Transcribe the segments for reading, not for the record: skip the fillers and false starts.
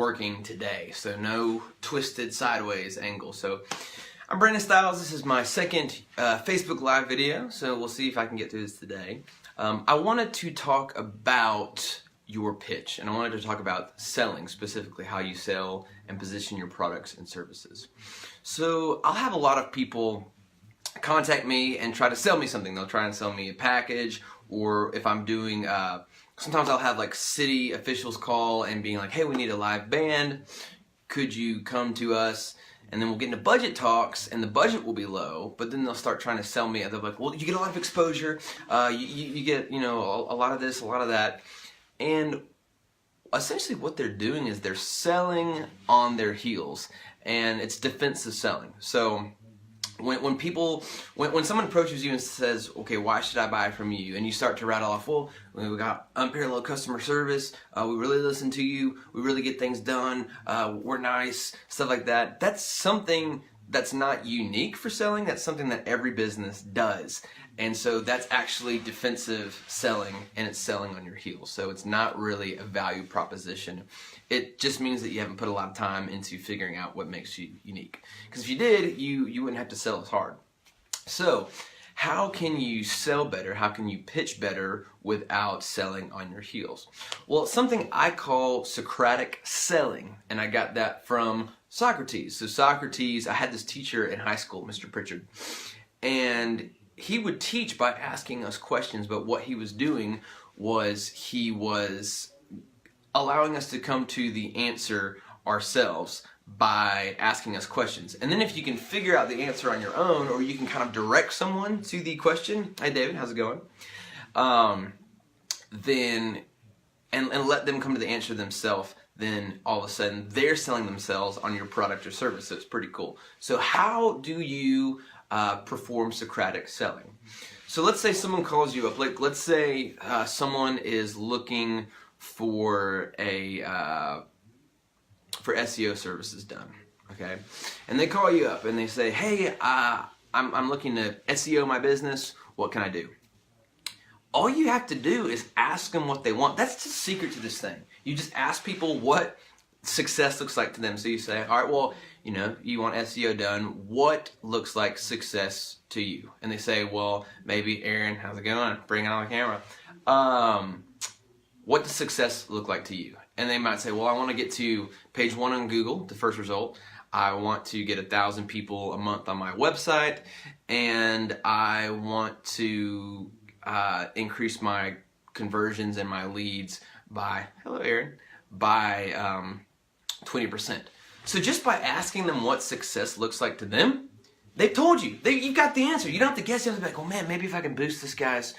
working today, so no twisted sideways angle. So I'm Brandon Stiles. This is my second Facebook Live video, so we'll see if I can get through this today. I wanted to talk about your pitch, and I wanted to talk about selling, specifically how you sell and position your products and services. So I'll have a lot of people contact me and try to sell me something. They'll try and sell me a package, or if I'm doing sometimes I'll have like city officials call and being like, hey, we need a live band, could you come to us? And then we'll get into budget talks, and the budget will be low, but then they'll start trying to sell me, and they'll be like, well, you get a lot of exposure, you get, you know, a lot of this, a lot of that. And essentially what they're doing is they're selling on their heels, and it's defensive selling. So when someone approaches you and says, okay, why should I buy from you? And you start to rattle off, well, we got unparalleled customer service, we really listen to you, we really get things done, we're nice, stuff like that. That's something that's not unique for selling. That's something that every business does. And so that's actually defensive selling, and it's selling on your heels. So it's not really a value proposition. It just means that you haven't put a lot of time into figuring out what makes you unique. Because if you did, you wouldn't have to sell as hard. So how can you sell better? How can you pitch better without selling on your heels? Well, it's something I call Socratic Selling, and I got that from Socrates. So Socrates, I had this teacher in high school, Mr. Pritchard, and he would teach by asking us questions, but what he was doing was he was allowing us to come to the answer ourselves by asking us questions. And then if you can figure out the answer on your own, or you can kind of direct someone to the question, hey David, how's it going? Then, and let them come to the answer themselves, then all of a sudden they're selling themselves on your product or service. So it's pretty cool. So how do you perform Socratic selling? So let's say someone calls you up. Like, let's say someone is looking for for SEO services done, okay? And they call you up and they say, hey, I'm looking to SEO my business. What can I do? All you have to do is ask them what they want. That's the secret to this thing. You just ask people what success looks like to them. So you say, all right, well, you know, you want SEO done. What looks like success to you? And they say, well, maybe Aaron, how's it going? Bring it on the camera. What does success look like to you? And they might say, well, I want to get to page 1 on Google, the first result. I want to get 1,000 people a month on my website, and I want to increase my conversions and my leads by, hello Aaron, by 20%. So just by asking them what success looks like to them, they've told you. You've got the answer. You don't have to guess. You have to be like, oh man, maybe if I can boost this guy's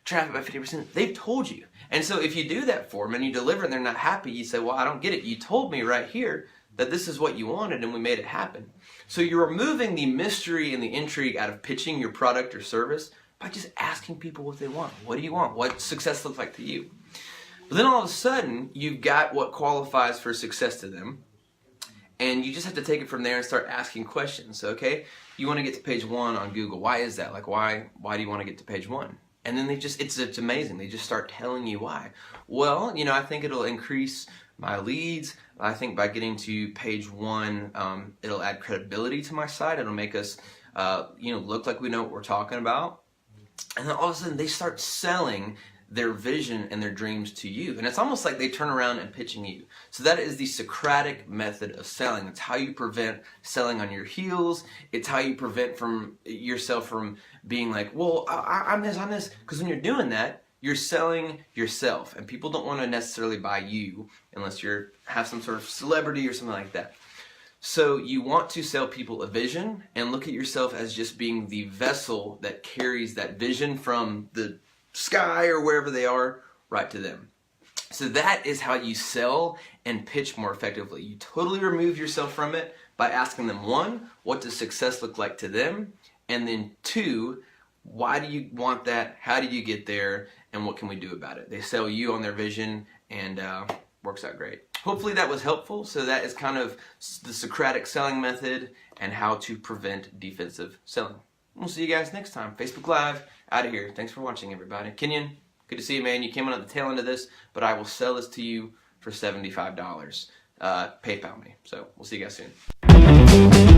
traffic by 50%. They've told you. And so if you do that for them and you deliver and they're not happy, you say, well, I don't get it. You told me right here that this is what you wanted and we made it happen. So you're removing the mystery and the intrigue out of pitching your product or service by just asking people what they want. What do you want? What success looks like to you? But then all of a sudden, you've got what qualifies for success to them, and you just have to take it from there and start asking questions. Okay, you want to get to page 1 on Google. Why is that? Like, why do you want to get to page 1? And then they just, it's amazing. They just start telling you why. Well, you know, I think it'll increase my leads. I think by getting to page 1, it'll add credibility to my site. It'll make us, you know, look like we know what we're talking about. And then all of a sudden they start selling their vision and their dreams to you. And it's almost like they turn around and pitching you. So that is the Socratic method of selling. It's how you prevent selling on your heels. It's how you prevent yourself from being like, well, I'm this. Because when you're doing that, you're selling yourself. And people don't want to necessarily buy you unless you have some sort of celebrity or something like that. So you want to sell people a vision and look at yourself as just being the vessel that carries that vision from the sky or wherever they are right to them. So that is how you sell and pitch more effectively. You totally remove yourself from it by asking them, 1, what does success look like to them? And then 2, why do you want that? How did you get there? And what can we do about it? They sell you on their vision, and works out great. Hopefully that was helpful. So that is kind of the Socratic selling method and how to prevent defensive selling. We'll see you guys next time. Facebook Live, out of here. Thanks for watching, everybody. Kenyon, good to see you, man. You came on at the tail end of this, but I will sell this to you for $75. PayPal me. So we'll see you guys soon.